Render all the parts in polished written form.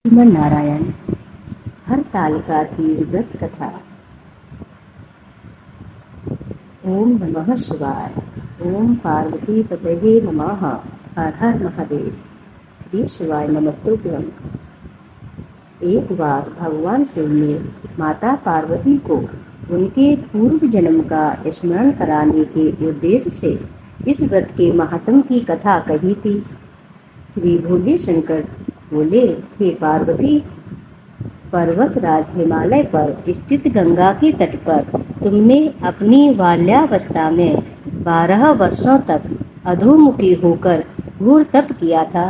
श्रीमन नारायण हर ताल का तीज व्रत कथा। ओम नमः शिवाय। ओम पार्वती पतये नमः। हर हर महादेव। श्री शिवाय नमस्तुभ्यं। एक बार भगवान शिव ने माता पार्वती को उनके पूर्व जन्म का स्मरण कराने के उद्देश्य से इस व्रत के महात्म की कथा कही थी। श्री भोले शंकर बोले, हे पार्वती, पर्वतराज हिमालय पर स्थित गंगा के तट पर तुमने अपनी बाल्यावस्था में 12 वर्षों तक अधोमुखी होकर घोर तप किया था।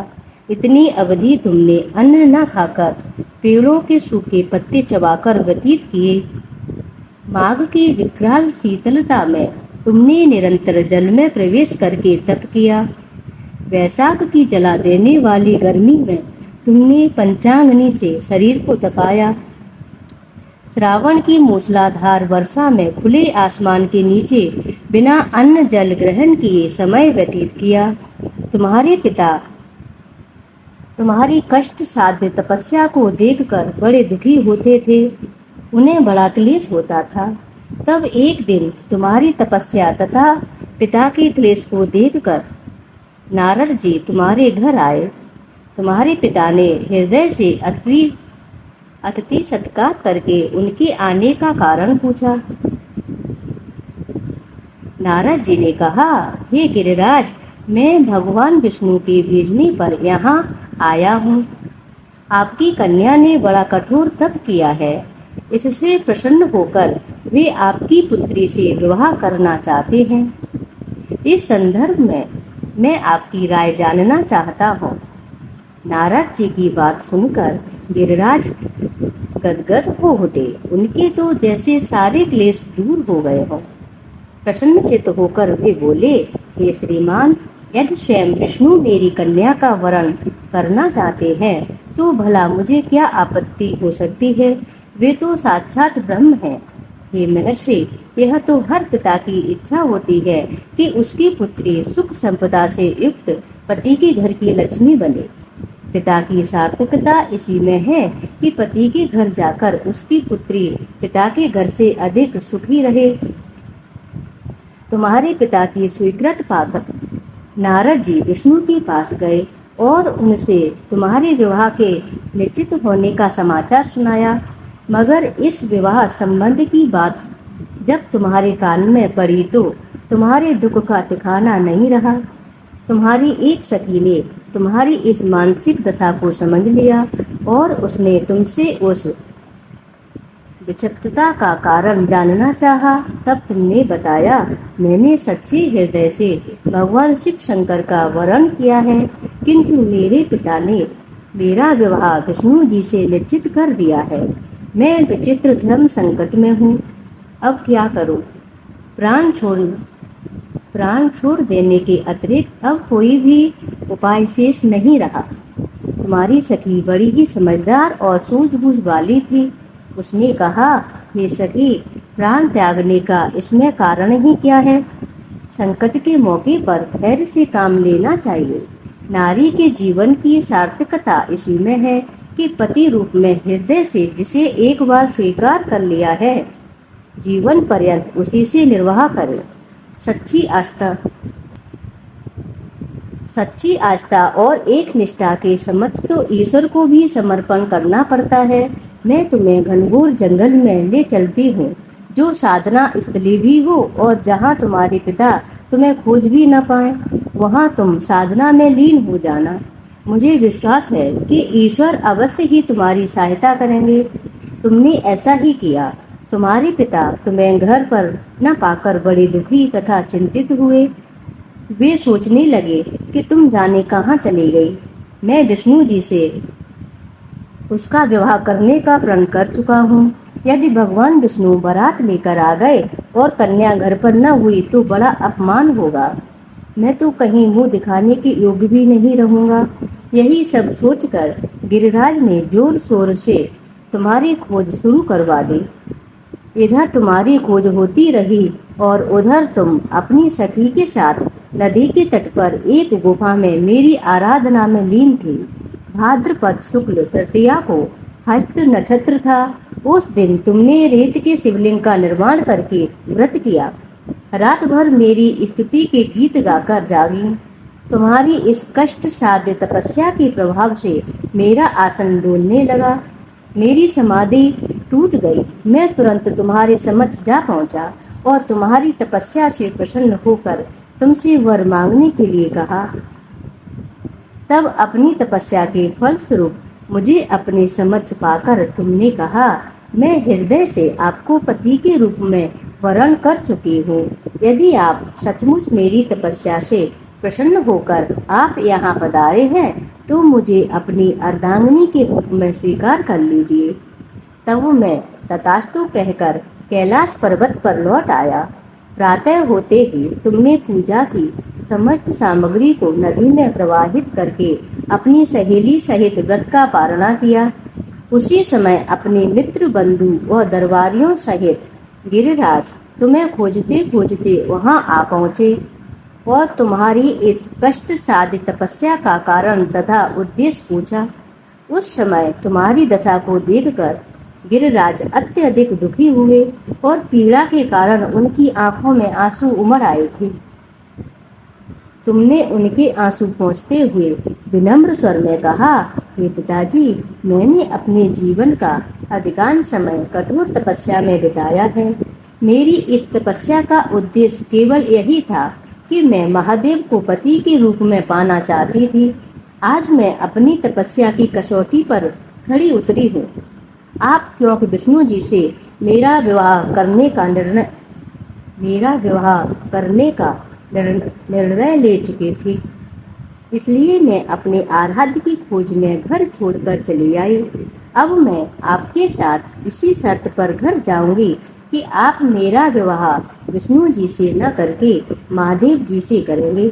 इतनी अवधि तुमने अन्न न खाकर पेड़ों के सूखे पत्ते चबाकर व्यतीत किए। माघ की विकराल शीतलता में तुमने निरंतर जल में प्रवेश करके तप किया। वैशाख की जला देने वाली गर्मी में तुमने पंचाग्नि से शरीर को तपाया। श्रावण की मूसलाधार वर्षा में खुले आसमान के नीचे बिना अन्न जल ग्रहण किए समय व्यतीत किया। तुम्हारे पिता तुम्हारी कष्ट साध्य तपस्या को देखकर बड़े दुखी होते थे। उन्हें बड़ा क्लेश होता था। तब एक दिन तुम्हारी तपस्या तथा पिता के क्लेश को देखकर नारद जी तुम्हारे घर आए। तुम्हारे पिता ने हृदय से अतिथि सत्कार करके उनके आने का कारण पूछा। नारद जी ने कहा, हे गिरिराज, मैं भगवान विष्णु के भेजने पर यहाँ आया हूँ। आपकी कन्या ने बड़ा कठोर तप किया है। इससे प्रसन्न होकर वे आपकी पुत्री से विवाह करना चाहते हैं। इस संदर्भ में मैं आपकी राय जानना चाहता हूँ। नारद जी की बात सुनकर गिरिराज गदगद हो उठे। उनके तो जैसे सारे क्लेश दूर हो गए हों। प्रसन्नचित्त होकर वे बोले, हे श्रीमान, यदि स्वयं विष्णु मेरी कन्या का वरण करना चाहते हैं तो भला मुझे क्या आपत्ति हो सकती है। वे तो साक्षात ब्रह्म हैं। हे महर्षि, यह तो हर पिता की इच्छा होती है कि उसकी पुत्री सुख संपदा से युक्त पति के घर की लक्ष्मी बने। पिता की सार्थकता इसी में है कि पति के घर जाकर उसकी पुत्री पिता के घर से अधिक सुखी रहे। तुम्हारे पिता की स्वीकृत पाकर नारद जी विष्णु के पास गए और उनसे तुम्हारे विवाह के निश्चित होने का समाचार सुनाया। मगर इस विवाह संबंध की बात जब तुम्हारे कान में पड़ी तो तुम्हारे दुख का ठिकाना नहीं रहा। तुम्हारी एक सखी ने तुम्हारी इस मानसिक दशा को समझ लिया और उसने तुमसे उस विक्षिप्तता का कारण जानना चाहा। तब तुमने बताया, मैंने सच्चे हृदय से भगवान शिव शंकर का वरण किया है, किंतु मेरे पिता ने मेरा विवाह विष्णु जी से निश्चित कर दिया है। मैं विचित्र धर्म संकट में हूँ। अब क्या करूँ। प्राण छोड़ देने के अतिरिक्त अब कोई भी उपाय शेष नहीं रहा। तुम्हारी सखी बड़ी ही समझदार और सूझबूझ वाली थी। उसने कहा, हे सखी, प्राण त्यागने का इसमें कारण ही क्या है। संकट के मौके पर धैर्य से काम लेना चाहिए। नारी के जीवन की सार्थकता इसी में है कि पति रूप में हृदय से जिसे एक बार स्वीकार कर लिया है, जीवन पर्यंत उसी से निर्वाह करे। सच्ची आस्था और एक निष्ठा के समक्ष तो ईश्वर को भी समर्पण करना पड़ता है। मैं तुम्हें घनघोर जंगल में ले चलती हूँ, जो साधना स्थली भी हो, और जहाँ तुम्हारे पिता तुम्हें खोज भी न पाए, वहाँ तुम साधना में लीन हो जाना। मुझे विश्वास है कि ईश्वर अवश्य ही तुम्हारी सहायता करेंगे। तुमने ऐसा ही किया। तुम्हारे पिता तुम्हें घर पर न पाकर बड़े दुखी तथा चिंतित हुए। वे सोचने लगे कि तुम जाने कहाँ चली गई। मैं विष्णु जी से उसका विवाह करने का प्रण कर चुका हूँ। यदि भगवान विष्णु बारात लेकर आ गए और कन्या घर पर न हुई तो बड़ा अपमान होगा। मैं तो कहीं मुंह दिखाने के योग्य भी नहीं रहूंगा। यही सब सोचकर गिरिराज ने जोर शोर से तुम्हारी खोज शुरू करवा दी। इधर तुम्हारी खोज होती रही और उधर तुम अपनी सखी के साथ नदी के तट पर एक गुफा में मेरी आराधना में लीन थी। भाद्रपद शुक्ल तृतीया को हस्त नक्षत्र था। उस दिन तुमने रेत के शिवलिंग का निर्माण करके व्रत किया। रात भर मेरी स्तुति के गीत गाकर जागी। तुम्हारी इस कष्ट साध्य तपस्या के प्रभाव से मेरा आसन डोलने लगा। मेरी समाधि टूट गई। मैं तुरंत तुम्हारे समक्ष जा पहुंचा और तुम्हारी तपस्या से प्रसन्न होकर तुमसे वर मांगने के लिए कहा। तब अपनी तपस्या के फल स्वरूप मुझे अपने समक्ष पाकर तुमने कहा, मैं हृदय से आपको पति के रूप में वरण कर चुकी हूँ। यदि आप सचमुच मेरी तपस्या से प्रसन्न होकर आप यहाँ पधारे हैं तो मुझे अपनी अर्धांगिनी के रूप में स्वीकार कर लीजिए। तब मैं तथास्तु कहकर कैलाश पर्वत पर लौट आया। प्रातः होते ही तुमने पूजा की समस्त सामग्री को नदी में प्रवाहित करके अपनी सहेली सहित व्रत का पालना किया। उसी समय अपने मित्र बंधु और दरबारियों सहित गिरिराज तुम्हें खोजते खोजते वहां आ पहुंचे और तुम्हारी इस कष्ट साध्य तपस्या का कारण तथा उद्देश्य पूछा। उस समय तुम्हारी दशा को देखकर गिरिराज अत्यधिक दुखी हुए और पीड़ा के कारण उनकी आंखों में आंसू उमड़ आए थे। तुमने उनके आंसू पोंछते हुए विनम्र स्वर में कहा, हे पिताजी, मैंने अपने जीवन का अधिकांश समय कठोर तपस्या में बिताया है। मेरी इस तपस्या का उद्देश्य केवल यही था कि मैं महादेव को पति के रूप में पाना चाहती थी। आज मैं अपनी तपस्या की कसौटी पर खड़ी उतरी हूँ। आप क्योंकि विष्णु जी से मेरा विवाह करने का निर्णय ले चुके थे, इसलिए मैं अपने आराध्य की खोज में घर छोड़कर चली आई। अब मैं आपके साथ इसी शर्त पर घर जाऊंगी कि आप मेरा विवाह विष्णु जी से न करके महादेव जी से करेंगे।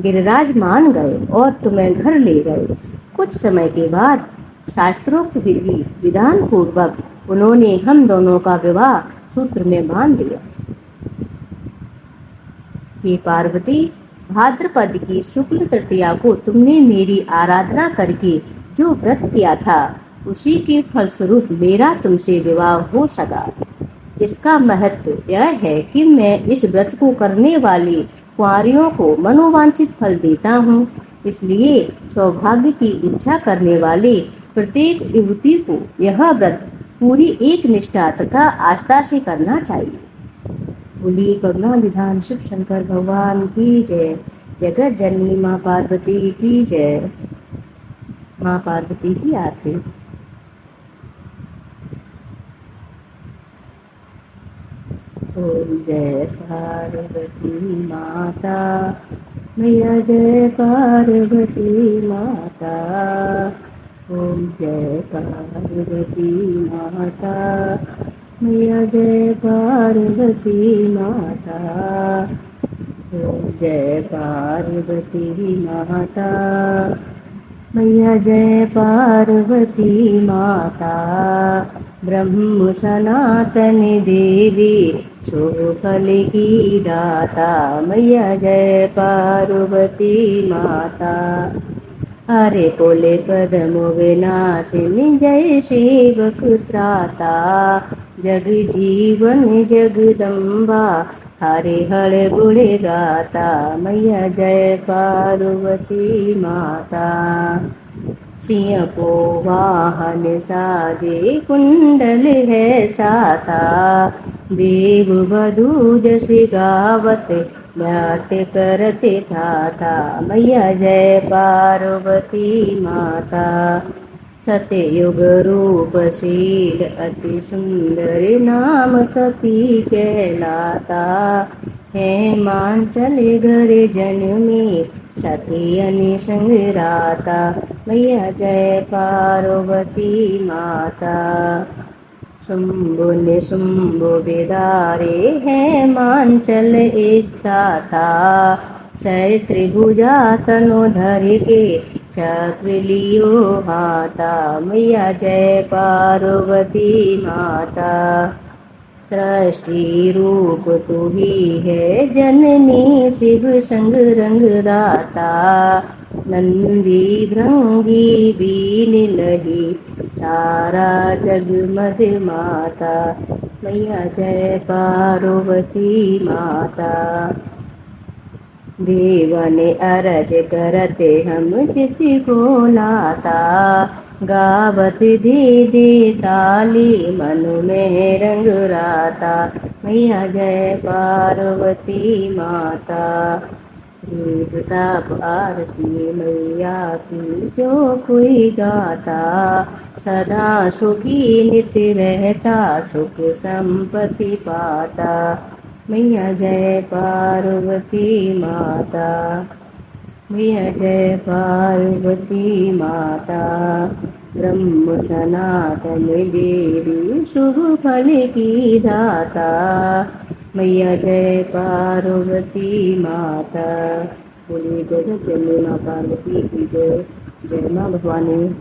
गिरिराज मान गए और तुम्हें घर ले गए। कुछ समय के बाद शास्त्रोक्त विधि विधान पूर्वक उन्होंने हम दोनों का विवाह सूत्र में बांध दिया। हे पार्वती, भाद्रपद की शुक्ल तृतीया को तुमने मेरी आराधना करके जो व्रत किया था, उसी के फलस्वरूप मेरा तुमसे विवाह हो सका। इसका महत्व यह है कि मैं इस व्रत को करने वाली कुंवारियों को मनोवांछित फल देता हूँ। इसलिए सौभाग्य की इच्छा करने वाले प्रत्येक युवती को यह व्रत पूरी एक निष्ठा तथा आस्था से करना चाहिए। बोलिए करुणा निधान शिव शंकर भगवान की जय। जगत जननी माँ पार्वती की जय। माँ पार्वती की आरती। ओम जय पार्वती माता, मैया जय पार्वती माता। ओम जय पार्वती माता, मैया जय पार्वती माता। ओम जय पार्वती माता, मैया जय पार्वती माता। ब्रह्म सनातन देवी शोभल की दाता, मैया जय पार्वती माता। हरे कोले पदम विनाशिनी जय सेवक त्राता, जग जीवन जगदम्बा हरे हर गुण गाता, मैया जय पार्वती माता। सिंह को वाहन साजे कुंडल है साता, देव वधू जस गावत नाट्य करते था, मैया जय पार्वती माता। सतयुग रूपशील अति सुंदर नाम सती कहलाता, हेमांचल घर जन्मी सखियन संग राता, मैया जय पार्वती माता। शुंभु निशुंभु बिदारे हेमांचल इष्टाता, सहस्त्रभुजा तनु धर के चक्र लियो हाथा, मैया जय पार्वती माता। सृष्टि रूप तू ही है जननी शिव संग रंग राता, नंदी भृंगी बीन लही सारा जग मध माता। मैया जय पार्वती माता। देवन अरज करते हम चित को लाता। गावत दीदी ताली मन में रंग राता। मैया जय पार्वती माता। श्री प्रताप आरती मैया की जो कोई गाता। सदा सुखी नित्य रहता सुख संपत्ति पाता। मैया जय पार्वती माता। मैया जय पार्वती माता। ब्रह्म सनातन देवी शुभ फल की दाता। मैया जय पार्वती माता। बोलिए जगत जननी माँ पार्वती की जय। जय माँ भवानी।